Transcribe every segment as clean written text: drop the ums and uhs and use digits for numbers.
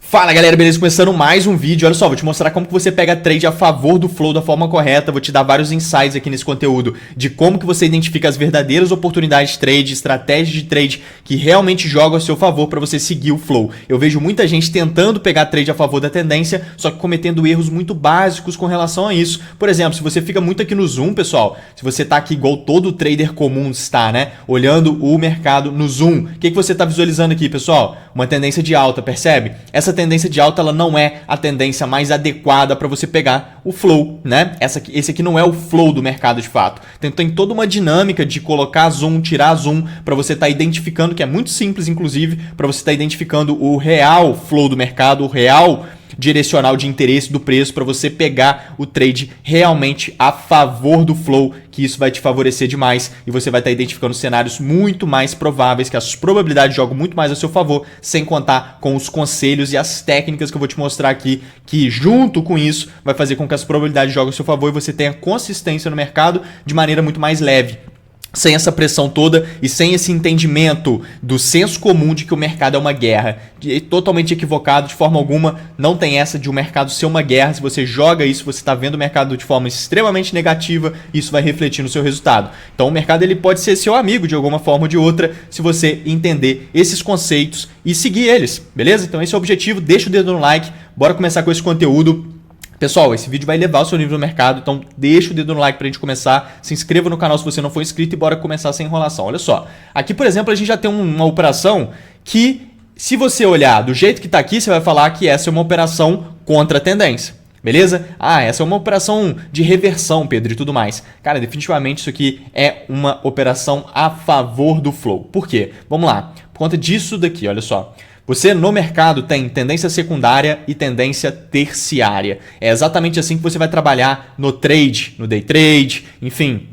Fala galera, beleza? Começando mais um vídeo. Olha só, vou te mostrar como que você pega trade a favor do flow da forma correta. Vou te dar vários insights aqui nesse conteúdo de como que você identifica as verdadeiras oportunidades de trade, estratégias de trade que realmente jogam a seu favor para você seguir o flow. Eu vejo muita gente tentando pegar trade a favor da tendência, só que cometendo erros muito básicos com relação a isso. Por exemplo, se você fica muito aqui no zoom, pessoal, se você tá aqui igual todo trader comum está, né? Olhando o mercado no zoom, o que você tá visualizando aqui, pessoal? Uma tendência de alta, percebe? Essa tendência de alta ela não é a tendência mais adequada para você pegar o flow, né? Esse aqui não é o flow do mercado de fato. Então tem toda uma dinâmica de colocar zoom, tirar zoom, para você estar identificando, que é muito simples inclusive, para você estar identificando o real flow do mercado, o real direcional de interesse do preço para você pegar o trade realmente a favor do flow, que isso vai te favorecer demais e você vai estar identificando cenários muito mais prováveis, que as probabilidades jogam muito mais a seu favor, sem contar com os conselhos e as técnicas que eu vou te mostrar aqui, que junto com isso vai fazer com que as probabilidades joguem a seu favor e você tenha consistência no mercado de maneira muito mais leve. Sem essa pressão toda e sem esse entendimento do senso comum de que o mercado é uma guerra. Totalmente equivocado, de forma alguma, não tem essa de o mercado ser uma guerra. Se você joga isso, você está vendo o mercado de forma extremamente negativa, isso vai refletir no seu resultado. Então o mercado ele pode ser seu amigo de alguma forma ou de outra, se você entender esses conceitos e seguir eles, beleza? Então esse é o objetivo, deixa o dedo no like, bora começar com esse conteúdo. Pessoal, esse vídeo vai levar o seu nível no mercado, então deixa o dedo no like pra gente começar, se inscreva no canal se você não for inscrito e bora começar sem enrolação. Olha só, aqui por exemplo a gente já tem uma operação que, se você olhar do jeito que tá aqui, você vai falar que essa é uma operação contra a tendência. Beleza? Ah, essa é uma operação de reversão, Pedro, e tudo mais. Cara, definitivamente isso aqui é uma operação a favor do flow. Por quê? Vamos lá, por conta disso daqui, olha só. Você no mercado tem tendência secundária e tendência terciária. É exatamente assim que você vai trabalhar no trade, no day trade, enfim.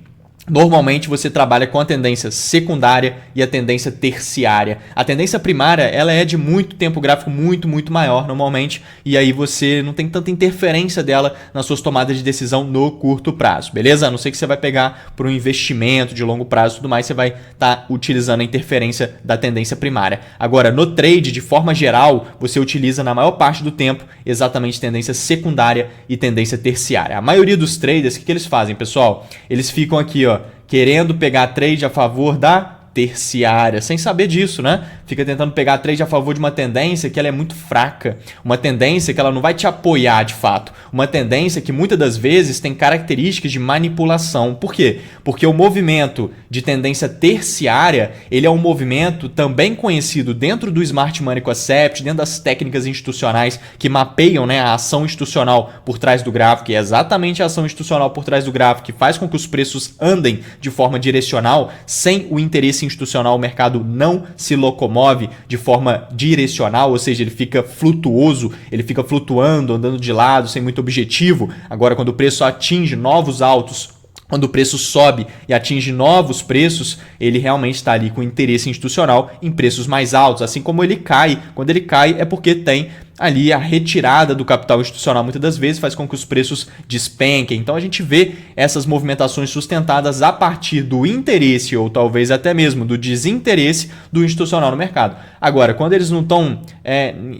Normalmente você trabalha com a tendência secundária e a tendência terciária. A tendência primária ela é de muito tempo gráfico muito maior normalmente e aí você não tem tanta interferência dela nas suas tomadas de decisão no curto prazo, beleza? A não ser que você vai pegar para um investimento de longo prazo e tudo mais, você vai estar utilizando a interferência da tendência primária. Agora, no trade, de forma geral, você utiliza na maior parte do tempo exatamente tendência secundária e tendência terciária. A maioria dos traders, o que eles fazem, pessoal? Eles ficam aqui, ó, querendo pegar trade a favor da terciária, sem saber disso, né? Fica tentando pegar trade a favor de uma tendência que ela é muito fraca, uma tendência que ela não vai te apoiar de fato, uma tendência que muitas das vezes tem características de manipulação. Por quê? Porque o movimento de tendência terciária, ele é um movimento também conhecido dentro do Smart Money Concept, dentro das técnicas institucionais que mapeiam, né, a ação institucional por trás do gráfico, e é exatamente a ação institucional por trás do gráfico que faz com que os preços andem de forma direcional, sem o interesse institucional, o mercado não se locomove de forma direcional, ou seja, ele fica flutuoso, ele fica flutuando, andando de lado, sem muito objetivo. Agora, quando o preço atinge novos altos, quando o preço sobe e atinge novos preços, ele realmente está ali com interesse institucional em preços mais altos, assim como ele cai. Quando ele cai é porque tem ali a retirada do capital institucional, muitas das vezes faz com que os preços despenquem. Então a gente vê essas movimentações sustentadas a partir do interesse ou talvez até mesmo do desinteresse do institucional no mercado. Agora, quando eles não estão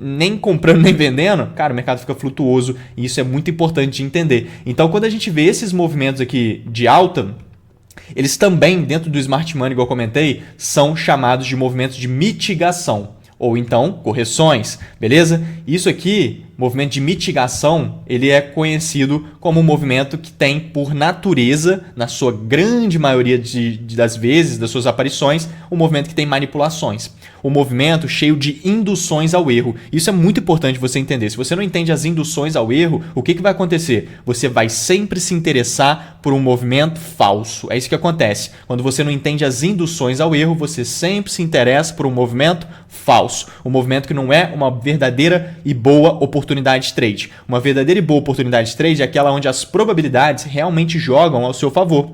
nem comprando nem vendendo, cara, o mercado fica flutuoso e isso é muito importante de entender. Então quando a gente vê esses movimentos aqui de alta, eles também, dentro do Smart Money, igual eu comentei, são chamados de movimentos de mitigação. Ou então correções, beleza? Isso aqui, movimento de mitigação, ele é conhecido como um movimento que tem por natureza, na sua grande maioria das vezes, das suas aparições, um movimento que tem manipulações. Um movimento cheio de induções ao erro. Isso é muito importante você entender. Se você não entende as induções ao erro, o que vai acontecer? Você vai sempre se interessar por um movimento falso. É isso que acontece. Quando você não entende as induções ao erro, você sempre se interessa por um movimento falso. Um movimento que não é uma verdadeira e boa oportunidade de trade. Uma verdadeira e boa oportunidade de trade é aquela onde as probabilidades realmente jogam ao seu favor.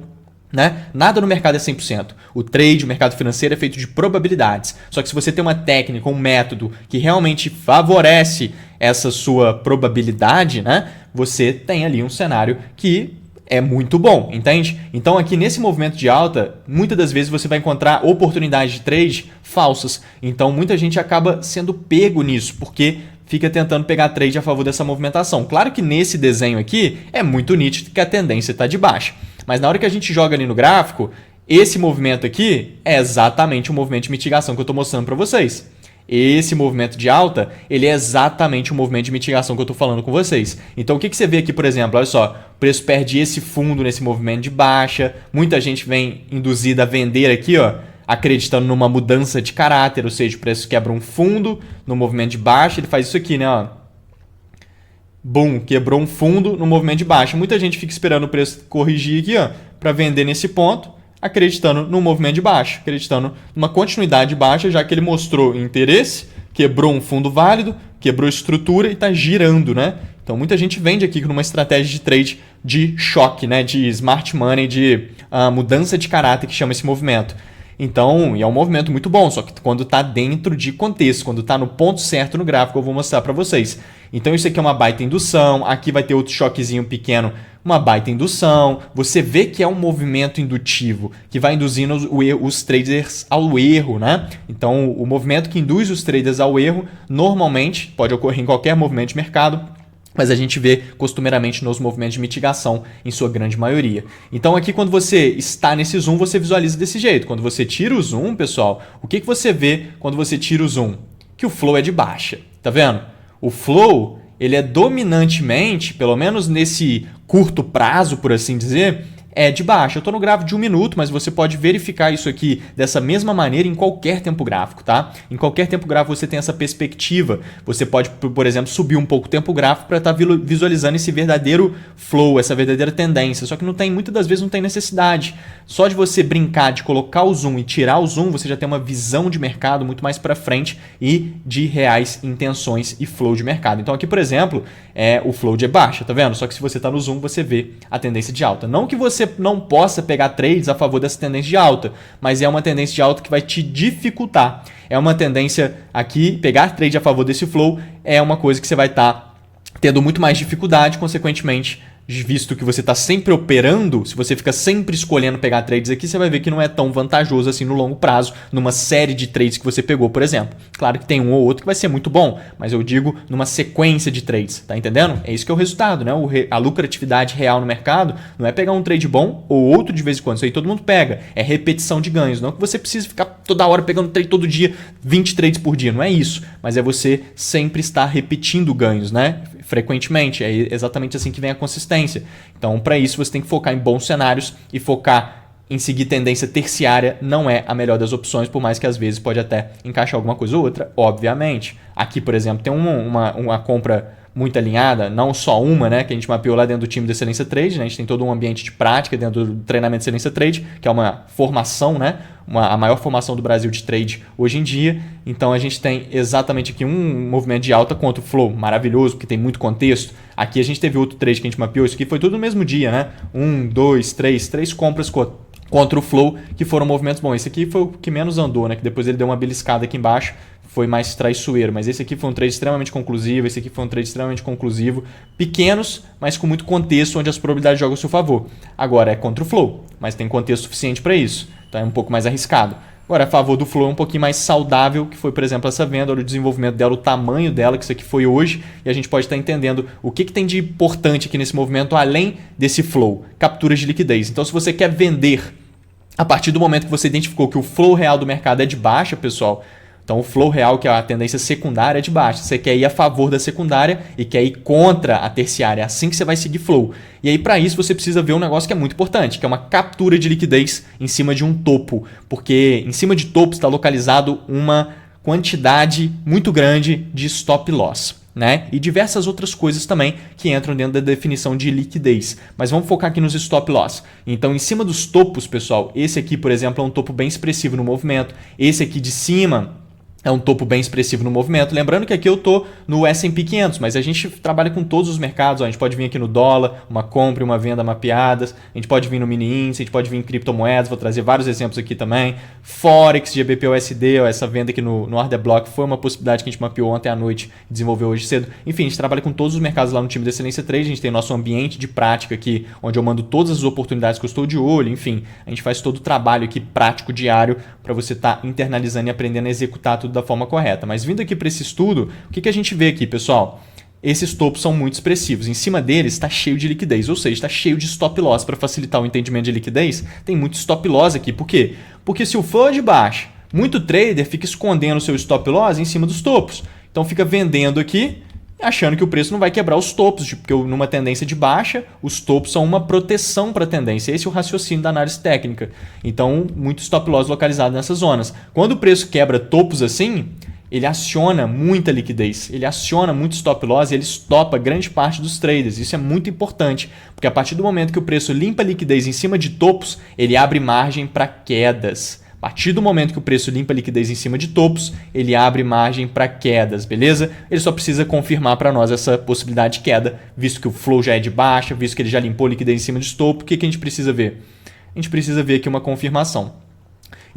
Né? Nada no mercado é 100%. O trade, o mercado financeiro é feito de probabilidades. Só que se você tem uma técnica, um método que realmente favorece essa sua probabilidade, né? Você tem ali um cenário que é muito bom, entende? Então aqui nesse movimento de alta, muitas das vezes você vai encontrar oportunidades de trade falsas. Então muita gente acaba sendo pego nisso, porque fica tentando pegar trade a favor dessa movimentação. Claro que nesse desenho aqui é muito nítido que a tendência está de baixa, mas na hora que a gente joga ali no gráfico, esse movimento aqui é exatamente o movimento de mitigação que eu estou mostrando para vocês. Esse movimento de alta, ele é exatamente o movimento de mitigação que eu estou falando com vocês. Então, o que você vê aqui, por exemplo? Olha só, o preço perde esse fundo nesse movimento de baixa. Muita gente vem induzida a vender aqui, ó, acreditando numa mudança de caráter, ou seja, o preço quebra um fundo no movimento de baixa, ele faz isso aqui, né? Ó. Bum, quebrou um fundo no movimento de baixa. Muita gente fica esperando o preço corrigir aqui, ó, para vender nesse ponto, acreditando no movimento de baixa, acreditando numa continuidade de baixa, já que ele mostrou interesse, quebrou um fundo válido, quebrou estrutura e está girando, né? Então muita gente vende aqui numa estratégia de trade de choque, né? De smart money, de mudança de caráter que chama esse movimento. Então, é um movimento muito bom, só que quando está dentro de contexto, quando está no ponto certo no gráfico, eu vou mostrar para vocês. Então, isso aqui é uma baita indução, aqui vai ter outro choquezinho pequeno, uma baita indução. Você vê que é um movimento indutivo, que vai induzindo os traders ao erro, né? Então, o movimento que induz os traders ao erro, normalmente, pode ocorrer em qualquer movimento de mercado, mas a gente vê costumeiramente nos movimentos de mitigação, em sua grande maioria. Então aqui quando você está nesse zoom, você visualiza desse jeito. Quando você tira o zoom, pessoal, o que você vê quando você tira o zoom? Que o flow é de baixa, tá vendo? O flow, ele é dominantemente, pelo menos nesse curto prazo, por assim dizer, é de baixa. Eu estou no gráfico de 1 minuto, mas você pode verificar isso aqui dessa mesma maneira em qualquer tempo gráfico, tá? Em qualquer tempo gráfico você tem essa perspectiva. Você pode, por exemplo, subir um pouco o tempo gráfico para estar visualizando esse verdadeiro flow, essa verdadeira tendência. Só que muitas das vezes não tem necessidade. Só de você brincar, de colocar o zoom e tirar o zoom, você já tem uma visão de mercado muito mais para frente e de reais intenções e flow de mercado. Então aqui, por exemplo, o flow de baixa, tá vendo? Só que se você está no zoom, você vê a tendência de alta. Não que você não possa pegar trades a favor dessa tendência de alta, mas é uma tendência de alta que vai te dificultar. É uma tendência aqui, pegar trade a favor desse flow é uma coisa que você vai estar tendo muito mais dificuldade, consequentemente, visto que você está sempre operando, se você fica sempre escolhendo pegar trades aqui, você vai ver que não é tão vantajoso assim no longo prazo, numa série de trades que você pegou, por exemplo. Claro que tem um ou outro que vai ser muito bom, mas eu digo numa sequência de trades, tá entendendo? É isso que é o resultado, né? A lucratividade real no mercado não é pegar um trade bom ou outro de vez em quando, isso aí todo mundo pega, é repetição de ganhos, não que você precisa ficar toda hora pegando trade todo dia, 20 trades por dia, não é isso, mas é você sempre estar repetindo ganhos, né? Frequentemente, é exatamente assim que vem a consistência. Então, para isso, você tem que focar em bons cenários e focar em seguir tendência terciária não é a melhor das opções, por mais que às vezes pode até encaixar alguma coisa ou outra, obviamente. Aqui, por exemplo, tem uma compra muito alinhada, não só uma, né, que a gente mapeou lá dentro do time do Excelência Trade, né, a gente tem todo um ambiente de prática dentro do treinamento de Excelência Trade, que é uma formação, né, a maior formação do Brasil de trade hoje em dia. Então a gente tem exatamente aqui um movimento de alta contra o flow, maravilhoso, porque tem muito contexto. Aqui a gente teve outro trade que a gente mapeou, isso aqui foi tudo no mesmo dia, né, 1, 2, 3, 3 compras contra o flow, que foram movimentos bons. Esse aqui foi o que menos andou, né, que depois ele deu uma beliscada aqui embaixo, foi mais traiçoeiro, mas esse aqui foi um trade extremamente conclusivo, esse aqui foi um trade extremamente conclusivo, pequenos, mas com muito contexto, onde as probabilidades jogam ao seu favor. Agora é contra o flow, mas tem contexto suficiente para isso, então é um pouco mais arriscado. Agora, a favor do flow é um pouquinho mais saudável, que foi, por exemplo, essa venda, olha o desenvolvimento dela, o tamanho dela, que isso aqui foi hoje, e a gente pode estar entendendo o que tem de importante aqui nesse movimento, além desse flow, capturas de liquidez. Então, se você quer vender a partir do momento que você identificou que o flow real do mercado é de baixa, pessoal, então o flow real, que é a tendência secundária, é de baixa. Você quer ir a favor da secundária e quer ir contra a terciária. É assim que você vai seguir flow. E aí, para isso, você precisa ver um negócio que é muito importante, que é uma captura de liquidez em cima de um topo. Porque em cima de topo está localizado uma quantidade muito grande de stop loss, né? E diversas outras coisas também que entram dentro da definição de liquidez. Mas vamos focar aqui nos stop loss. Então, em cima dos topos, pessoal, esse aqui, por exemplo, é um topo bem expressivo no movimento. Esse aqui de cima é um topo bem expressivo no movimento. Lembrando que aqui eu estou no S&P 500, mas a gente trabalha com todos os mercados. Ó, a gente pode vir aqui no dólar, uma compra e uma venda mapeadas. A gente pode vir no mini índice, a gente pode vir em criptomoedas. Vou trazer vários exemplos aqui também. Forex, GBP/USD, ó, essa venda aqui no Order Block foi uma possibilidade que a gente mapeou ontem à noite e desenvolveu hoje cedo. Enfim, a gente trabalha com todos os mercados lá no time da Excelência Trade. A gente tem nosso ambiente de prática aqui, onde eu mando todas as oportunidades que eu estou de olho. Enfim, a gente faz todo o trabalho aqui prático diário para você estar internalizando e aprendendo a executar tudo tudo da forma correta. Mas vindo aqui para esse estudo, o que a gente vê aqui, pessoal? Esses topos são muito expressivos. Em cima deles está cheio de liquidez, ou seja, está cheio de stop loss. Para facilitar o entendimento de liquidez, tem muito stop loss aqui. Por quê? Porque se o flow é de baixa, muito trader fica escondendo o seu stop loss em cima dos topos. Então fica vendendo aqui, achando que o preço não vai quebrar os topos, porque numa tendência de baixa, os topos são uma proteção para a tendência. Esse é o raciocínio da análise técnica. Então, muito stop loss localizado nessas zonas. Quando o preço quebra topos assim, ele aciona muita liquidez, ele aciona muito stop loss e ele estopa grande parte dos traders. Isso é muito importante, porque a partir do momento que o preço limpa a liquidez em cima de topos, ele abre margem para quedas. A partir do momento que o preço limpa a liquidez em cima de topos, ele abre margem para quedas, beleza? Ele só precisa confirmar para nós essa possibilidade de queda, visto que o flow já é de baixa, visto que ele já limpou a liquidez em cima de topo. O que a gente precisa ver? A gente precisa ver aqui uma confirmação.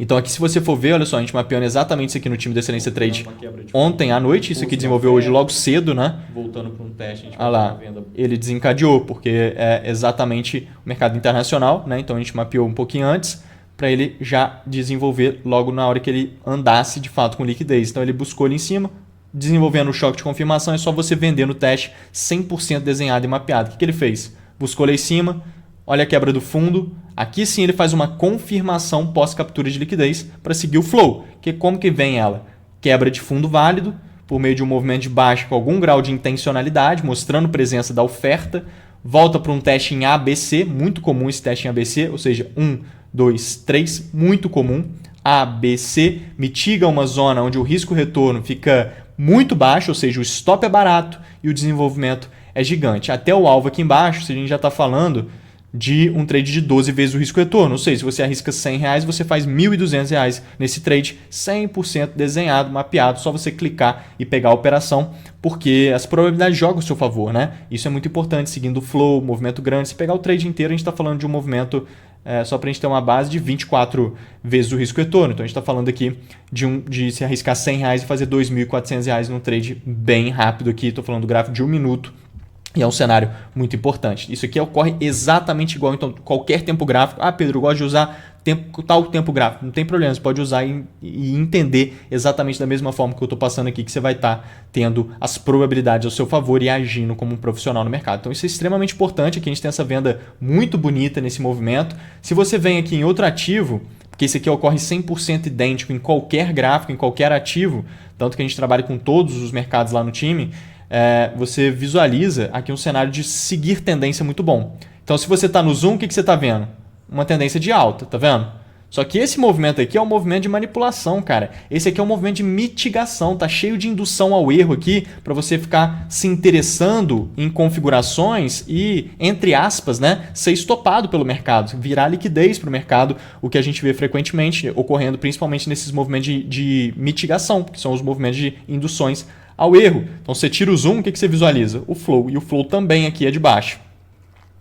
Então aqui, se você for ver, olha só, a gente mapeando exatamente isso aqui no time da Excelência Trade ontem à noite. Isso aqui desenvolveu hoje logo cedo, né? Voltando para um teste, a gente vai lá, ele desencadeou, porque é exatamente o mercado internacional, né? Então a gente mapeou um pouquinho antes, para ele já desenvolver logo na hora que ele andasse de fato com liquidez. Então ele buscou ali em cima, desenvolvendo o choque de confirmação. É só você vender no teste 100% desenhado e mapeado. O que ele fez? Buscou lá em cima, olha a quebra do fundo. Aqui sim ele faz uma confirmação pós-captura de liquidez para seguir o flow. Como que vem ela? Quebra de fundo válido, por meio de um movimento de baixa com algum grau de intencionalidade, mostrando presença da oferta. Volta para um teste em ABC, muito comum esse teste em ABC, ou seja, 1, 2, 3, muito comum. ABC mitiga uma zona onde o risco-retorno fica muito baixo, ou seja, o stop é barato e o desenvolvimento é gigante. Até o alvo aqui embaixo, a gente já está falando de um trade de 12 vezes o risco-retorno. Ou seja, se você arrisca R$100, você faz R$1.200 nesse trade 100% desenhado, mapeado. Só você clicar e pegar a operação, porque as probabilidades jogam a seu favor, né? Isso é muito importante, seguindo o flow, movimento grande. Se pegar o trade inteiro, a gente está falando de um movimento, só para a gente ter uma base, de 24 vezes o risco-retorno. Então a gente está falando aqui de se arriscar R$100 e fazer R$2.400 num trade bem rápido aqui. Estou falando do gráfico de 1 minuto. E é um cenário muito importante. Isso aqui ocorre exatamente igual, então, qualquer tempo gráfico. Ah, Pedro, eu gosto de usar tal tempo gráfico. Não tem problema, você pode usar e entender exatamente da mesma forma que eu estou passando aqui, que você vai estar tendo as probabilidades ao seu favor e agindo como um profissional no mercado. Então isso é extremamente importante. Aqui a gente tem essa venda muito bonita nesse movimento. Se você vem aqui em outro ativo, porque esse aqui ocorre 100% idêntico em qualquer gráfico, em qualquer ativo, tanto que a gente trabalha com todos os mercados lá no time, você visualiza aqui um cenário de seguir tendência muito bom. Então, se você está no zoom, o que você está vendo? Uma tendência de alta, tá vendo? Só que esse movimento aqui é um movimento de manipulação, cara. Esse aqui é um movimento de mitigação, tá cheio de indução ao erro aqui para você ficar se interessando em configurações e, entre aspas, né, ser estopado pelo mercado, virar liquidez para o mercado, o que a gente vê frequentemente ocorrendo principalmente nesses movimentos de mitigação, que são os movimentos de induções ao erro. Então você tira o zoom, o que você visualiza? O flow, e o flow também aqui é de baixa.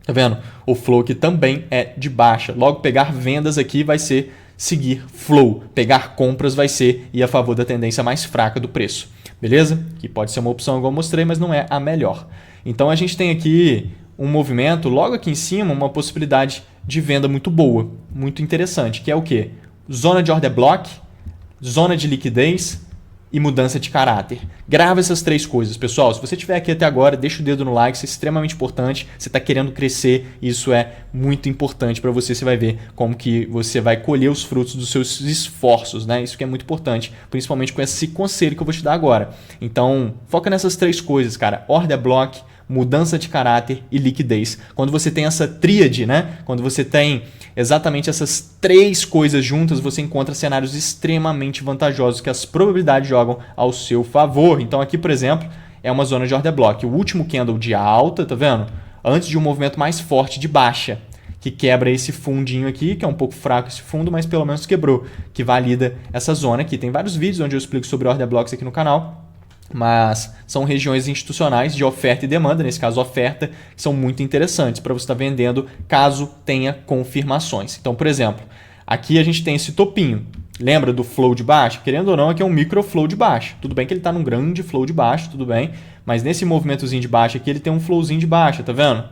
Tá vendo? O flow aqui também é de baixa. Logo, pegar vendas aqui vai ser seguir flow. Pegar compras vai ser ir a favor da tendência mais fraca do preço. Beleza? Que pode ser uma opção igual eu mostrei, mas não é a melhor. Então a gente tem aqui um movimento, logo aqui em cima, uma possibilidade de venda muito boa, muito interessante, que é o quê? Zona de order block, zona de liquidez e mudança de caráter. Grava essas três coisas, pessoal. Se você estiver aqui até agora, deixa o dedo no like, isso é extremamente importante. Você está querendo crescer, isso é muito importante para você. Você vai ver como que você vai colher os frutos dos seus esforços, né? Isso que é muito importante, principalmente com esse conselho que eu vou te dar agora. Então, foca nessas três coisas, cara. Order block, mudança de caráter e liquidez. Quando você tem essa tríade, né? Quando você tem exatamente essas três coisas juntas, você encontra cenários extremamente vantajosos que as probabilidades jogam ao seu favor. Então aqui, por exemplo, é uma zona de order block. O último candle de alta, tá vendo? Antes de um movimento mais forte de baixa, que quebra esse fundinho aqui, que é um pouco fraco esse fundo, mas pelo menos quebrou, que valida essa zona aqui. Tem vários vídeos onde eu explico sobre order blocks aqui no canal, mas são regiões institucionais de oferta e demanda, nesse caso oferta, que são muito interessantes para você estar vendendo caso tenha confirmações. Então, por exemplo, aqui a gente tem esse topinho. Lembra do flow de baixo? Querendo ou não, aqui é um micro flow de baixo. Tudo bem que ele está num grande flow de baixo, tudo bem, mas nesse movimentozinho de baixo aqui ele tem um flowzinho de baixa, tá vendo?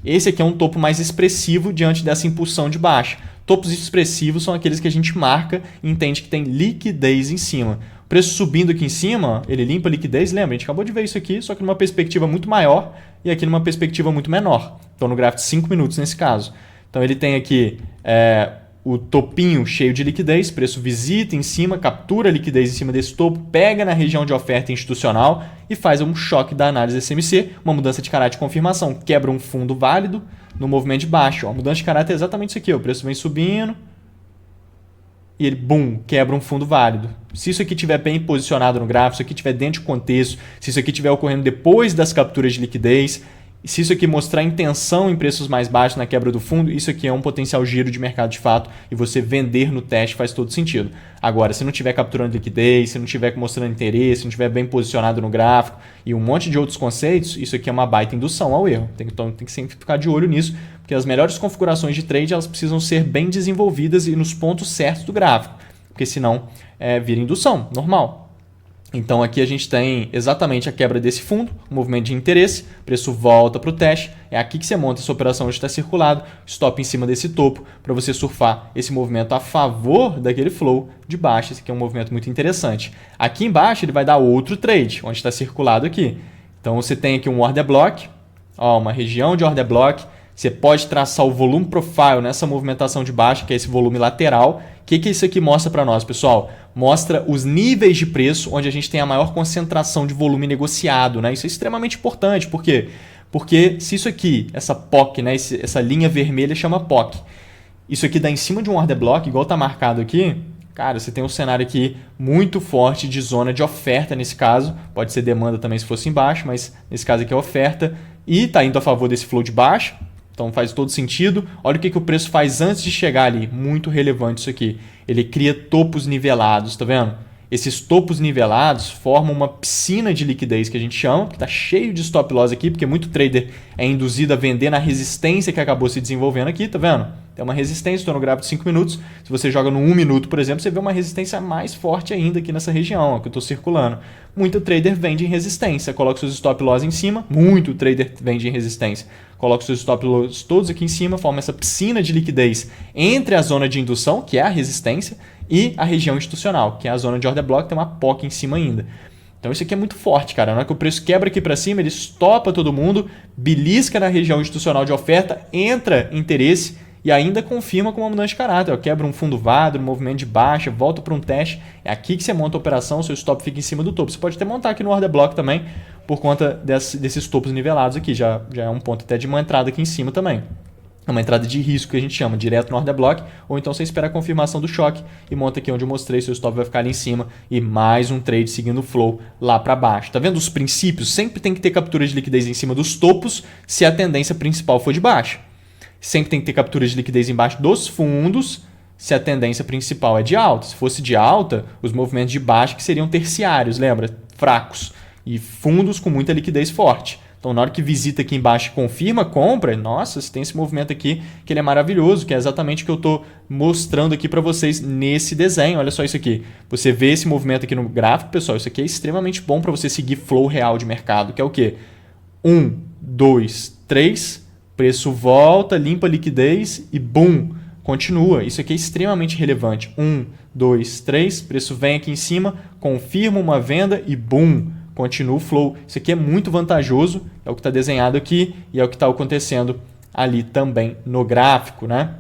Esse aqui é um topo mais expressivo diante dessa impulsão de baixa. Topos expressivos são aqueles que a gente marca e entende que tem liquidez em cima. O Preço subindo aqui em cima, ó, ele limpa a liquidez. Lembra, a gente acabou de ver isso aqui, só que numa perspectiva muito maior e aqui numa perspectiva muito menor. Então no gráfico de 5 minutos nesse caso. Então ele tem aqui o topinho cheio de liquidez, preço visita em cima, captura a liquidez em cima desse topo, pega na região de oferta institucional e faz um choque da análise SMC, uma mudança de caráter de confirmação, quebra um fundo válido no movimento de baixo. A mudança de caráter é exatamente isso aqui, ó. O preço vem subindo e ele, bum, quebra um fundo válido. Se isso aqui estiver bem posicionado no gráfico, se isso aqui estiver dentro de contexto, se isso aqui estiver ocorrendo depois das capturas de liquidez, se isso aqui mostrar intenção em preços mais baixos na quebra do fundo, isso aqui é um potencial giro de mercado de fato e você vender no teste faz todo sentido. Agora, se não estiver capturando liquidez, se não estiver mostrando interesse, se não estiver bem posicionado no gráfico e um monte de outros conceitos, isso aqui é uma baita indução ao erro. Então tem que sempre ficar de olho nisso, porque as melhores configurações de trade elas precisam ser bem desenvolvidas e nos pontos certos do gráfico, porque senão vira indução, normal. Então aqui a gente tem exatamente a quebra desse fundo, o movimento de interesse, preço volta para o teste, é aqui que você monta essa operação onde está circulado, stop em cima desse topo para você surfar esse movimento a favor daquele flow de baixo, esse aqui é um movimento muito interessante. Aqui embaixo ele vai dar outro trade, onde está circulado aqui. Então você tem aqui um order block, ó, uma região de order block, você pode traçar o volume profile nessa movimentação de baixo, que é esse volume lateral. O que isso aqui mostra para nós, pessoal? Mostra os níveis de preço onde a gente tem a maior concentração de volume negociado, né? Isso é extremamente importante. Por quê? Porque se isso aqui, essa POC, né? Essa linha vermelha chama POC. Isso aqui dá em cima de um order block, igual está marcado aqui. Cara, você tem um cenário aqui muito forte de zona de oferta nesse caso. Pode ser demanda também se fosse embaixo, mas nesse caso aqui é oferta. E está indo a favor desse flow de baixo. Então faz todo sentido. Olha o que o preço faz antes de chegar ali. Muito relevante isso aqui. Ele cria topos nivelados, tá vendo? Esses topos nivelados formam uma piscina de liquidez que a gente chama, que está cheio de stop loss aqui, porque muito trader é induzido a vender na resistência que acabou se desenvolvendo aqui, tá vendo? Tem uma resistência, estou no gráfico de 5 minutos. Se você joga no 1 minuto, por exemplo, você vê uma resistência mais forte ainda aqui nessa região ó, que eu estou circulando. Muito trader vende em resistência, coloca seus stop loss em cima. Muito trader vende em resistência. Coloca seus stop loss todos aqui em cima, forma essa piscina de liquidez entre a zona de indução, que é a resistência, e a região institucional, que é a zona de order block, tem uma POC em cima ainda. Então isso aqui é muito forte, cara. Na hora que o preço quebra aqui para cima, ele estopa todo mundo, belisca na região institucional de oferta, entra interesse e ainda confirma com uma mudança de caráter. Ó, quebra um fundo válido, um movimento de baixa, volta para um teste. É aqui que você monta a operação, seu stop fica em cima do topo. Você pode até montar aqui no order block também, por conta desses topos nivelados aqui. Já é um ponto até de uma entrada aqui em cima também. É uma entrada de risco que a gente chama, direto no order block, ou então você espera a confirmação do choque e monta aqui onde eu mostrei, seu stop vai ficar ali em cima e mais um trade seguindo o flow lá para baixo. Tá vendo os princípios? Sempre tem que ter captura de liquidez em cima dos topos se a tendência principal for de baixa. Sempre tem que ter captura de liquidez embaixo dos fundos se a tendência principal é de alta. Se fosse de alta, os movimentos de baixa que seriam terciários, lembra? Fracos. E fundos com muita liquidez forte. Então, na hora que visita aqui embaixo e confirma, compra, nossa, você tem esse movimento aqui que ele é maravilhoso, que é exatamente o que eu estou mostrando aqui para vocês nesse desenho. Olha só isso aqui. Você vê esse movimento aqui no gráfico, pessoal, isso aqui é extremamente bom para você seguir flow real de mercado, que é o quê? 1, 2, 3, preço volta, limpa a liquidez e bum, continua. Isso aqui é extremamente relevante. 1, 2, 3, preço vem aqui em cima, confirma uma venda e bum, continua o flow. Isso aqui é muito vantajoso, é o que está desenhado aqui e é o que está acontecendo ali também no gráfico, né?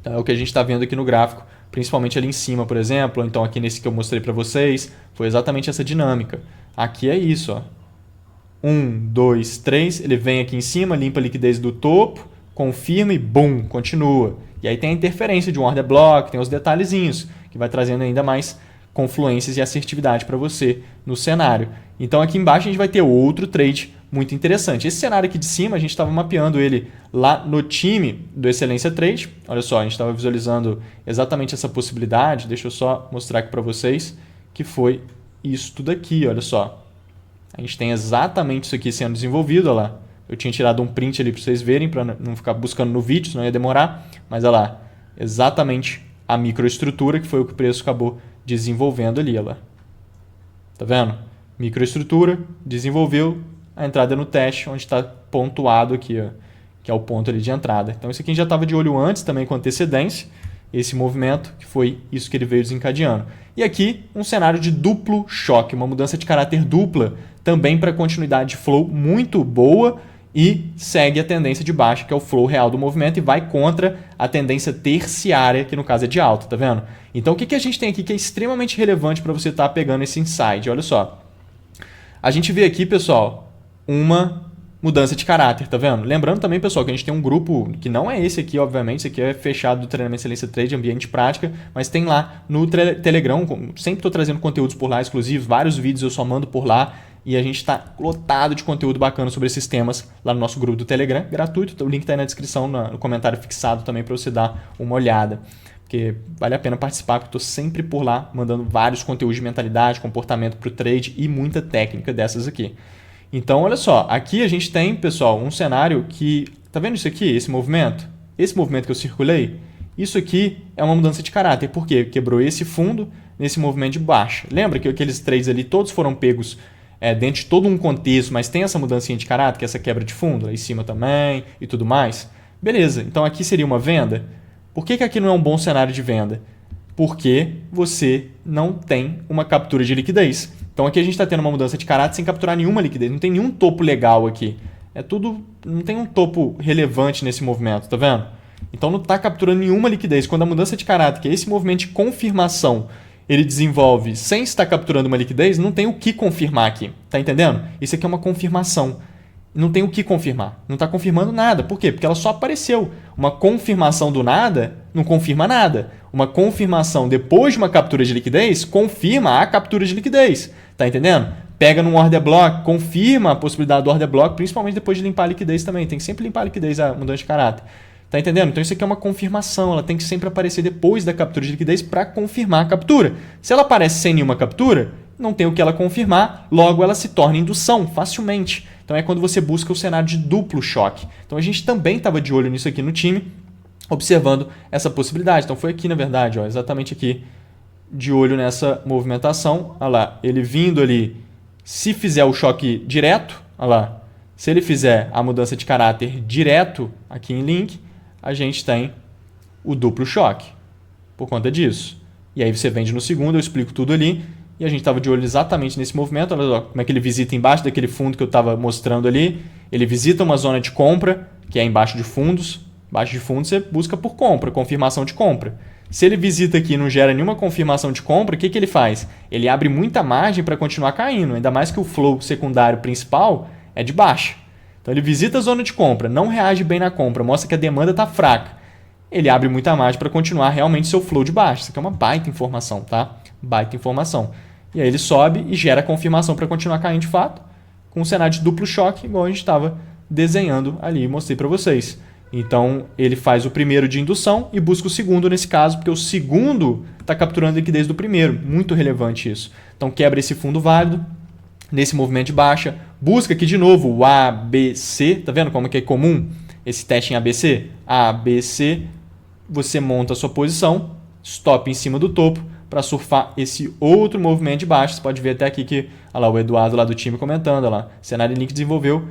Então, é o que a gente está vendo aqui no gráfico, principalmente ali em cima, por exemplo, ou então aqui nesse que eu mostrei para vocês, foi exatamente essa dinâmica. Aqui é isso, ó. 1, 2, 3, ele vem aqui em cima, limpa a liquidez do topo, confirma e bum, continua. E aí tem a interferência de um order block, tem os detalhezinhos, que vai trazendo ainda mais confluências e assertividade para você no cenário. Então aqui embaixo a gente vai ter outro trade muito interessante. Esse cenário aqui de cima a gente estava mapeando ele lá no time do Excelência Trade. Olha só, a gente estava visualizando exatamente essa possibilidade. Deixa eu só mostrar aqui para vocês que foi isso tudo aqui, olha só. A gente tem exatamente isso aqui sendo desenvolvido, olha lá. Eu tinha tirado um print ali para vocês verem, para não ficar buscando no vídeo, senão ia demorar. Mas olha lá, exatamente a microestrutura que foi o que o preço acabou desenvolvendo ali, olha lá. Tá vendo? Microestrutura, desenvolveu a entrada no teste, onde está pontuado aqui, ó, que é o ponto ali de entrada. Então isso aqui a gente já estava de olho antes também com antecedência. esse movimento, que foi isso que ele veio desencadeando. E aqui, um cenário de duplo choque, uma mudança de caráter dupla, também para continuidade de flow muito boa e segue a tendência de baixa, que é o flow real do movimento, e vai contra a tendência terciária, que no caso é de alta, tá vendo? Então o que a gente tem aqui que é extremamente relevante para você estar pegando esse insight? Olha só. A gente vê aqui, pessoal, uma mudança de caráter, tá vendo? Lembrando também, pessoal, que a gente tem um grupo que não é esse aqui, obviamente, esse aqui é fechado do Treinamento Excelência Trade, ambiente prática, mas tem lá no Telegram, sempre estou trazendo conteúdos por lá exclusivos, vários vídeos eu só mando por lá, e a gente está lotado de conteúdo bacana sobre esses temas lá no nosso grupo do Telegram, gratuito, o link está aí na descrição, no comentário fixado também para você dar uma olhada. Porque vale a pena participar, porque eu estou sempre por lá, mandando vários conteúdos de mentalidade, comportamento para o trade e muita técnica dessas aqui. Então, olha só, aqui a gente tem, pessoal, um cenário que... Tá vendo isso aqui, esse movimento? Esse movimento que eu circulei? Isso aqui é uma mudança de caráter. Por quê? Quebrou esse fundo nesse movimento de baixa. Lembra que aqueles trades ali todos foram pegos dentro de todo um contexto, mas tem essa mudancinha de caráter, que é essa quebra de fundo, lá em cima também e tudo mais? Beleza, então aqui seria uma venda. Por que aqui não é um bom cenário de venda? Porque você não tem uma captura de liquidez. Então aqui a gente está tendo uma mudança de caráter sem capturar nenhuma liquidez. Não tem nenhum topo legal aqui. É tudo, não tem um topo relevante nesse movimento, tá vendo? Então não está capturando nenhuma liquidez. Quando a mudança de caráter, que é esse movimento de confirmação, ele desenvolve sem estar capturando uma liquidez, não tem o que confirmar aqui. Tá entendendo? Isso aqui é uma confirmação. Não tem o que confirmar. Não está confirmando nada. Por quê? Porque ela só apareceu. Uma confirmação do nada não confirma nada. Uma confirmação depois de uma captura de liquidez confirma a captura de liquidez. Tá entendendo? Pega num order block, confirma a possibilidade do order block, principalmente depois de limpar a liquidez também. Tem que sempre limpar a liquidez, a mudança de caráter. Tá entendendo? Então isso aqui é uma confirmação. Ela tem que sempre aparecer depois da captura de liquidez para confirmar a captura. Se ela aparece sem nenhuma captura, não tem o que ela confirmar, logo ela se torna indução facilmente. Então é quando você busca o cenário de duplo choque. Então a gente também estava de olho nisso aqui no time, observando essa possibilidade. Então foi aqui, na verdade, ó, exatamente aqui, de olho nessa movimentação. Olha lá, ele vindo ali, se fizer o choque direto, olha lá, se ele fizer a mudança de caráter direto aqui em link, a gente tem o duplo choque por conta disso. E aí você vende no segundo, eu explico tudo ali. E a gente estava de olho exatamente nesse movimento. Olha só como é que ele visita embaixo daquele fundo que eu estava mostrando ali. Ele visita uma zona de compra, que é embaixo de fundos. Embaixo de fundos você busca por compra, confirmação de compra. Se ele visita aqui e não gera nenhuma confirmação de compra, o que ele faz? Ele abre muita margem para continuar caindo, ainda mais que o flow secundário principal é de baixa. Então ele visita a zona de compra, não reage bem na compra, mostra que a demanda está fraca. Ele abre muita margem para continuar realmente seu flow de baixa. Isso aqui é uma baita informação, tá? Baita informação. E aí ele sobe e gera confirmação para continuar caindo de fato, com um cenário de duplo choque, igual a gente estava desenhando ali e mostrei para vocês. Então ele faz o primeiro de indução e busca o segundo nesse caso, porque o segundo está capturando a liquidez do primeiro. Muito relevante isso. Então quebra esse fundo válido, nesse movimento de baixa, busca aqui de novo o ABC, tá vendo como que é comum esse teste em ABC? ABC, você monta a sua posição, stop em cima do topo, para surfar esse outro movimento de baixo. Você pode ver até aqui que olha lá, o Eduardo lá do time comentando, olha lá, cenário link desenvolveu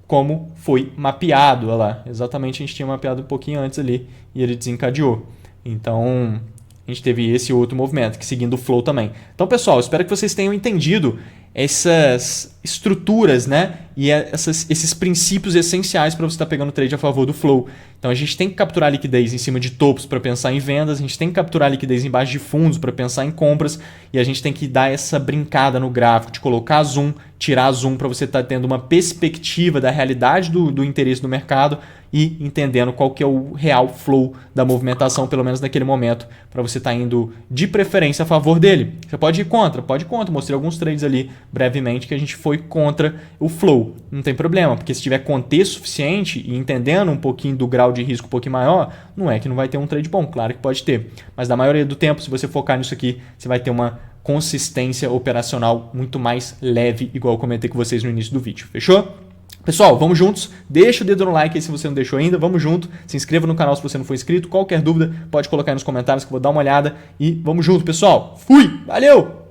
como foi mapeado, olha lá, exatamente a gente tinha mapeado um pouquinho antes ali e ele desencadeou. Então a gente teve esse outro movimento, que seguindo o flow também. Então pessoal, espero que vocês tenham entendido essas estruturas, né? E esses princípios essenciais para você estar pegando trade a favor do flow. Então a gente tem que capturar liquidez em cima de topos para pensar em vendas, a gente tem que capturar liquidez embaixo de fundos para pensar em compras e a gente tem que dar essa brincada no gráfico de colocar zoom, tirar zoom para você estar tendo uma perspectiva da realidade do interesse do mercado e entendendo qual que é o real flow da movimentação, pelo menos naquele momento, para você estar indo de preferência a favor dele. Você pode ir contra, pode ir contra. Mostrei alguns trades ali brevemente que a gente foi contra o flow. Não tem problema, porque se tiver contexto suficiente e entendendo um pouquinho do grau de risco um pouquinho maior, não é que não vai ter um trade bom, claro que pode ter. Mas na maioria do tempo, se você focar nisso aqui, você vai ter uma consistência operacional muito mais leve, igual eu comentei com vocês no início do vídeo. Fechou? Pessoal, vamos juntos. Deixa o dedo no like aí se você não deixou ainda. Vamos junto. Se inscreva no canal se você não for inscrito. Qualquer dúvida, pode colocar aí nos comentários que eu vou dar uma olhada. E vamos junto, pessoal. Fui! Valeu!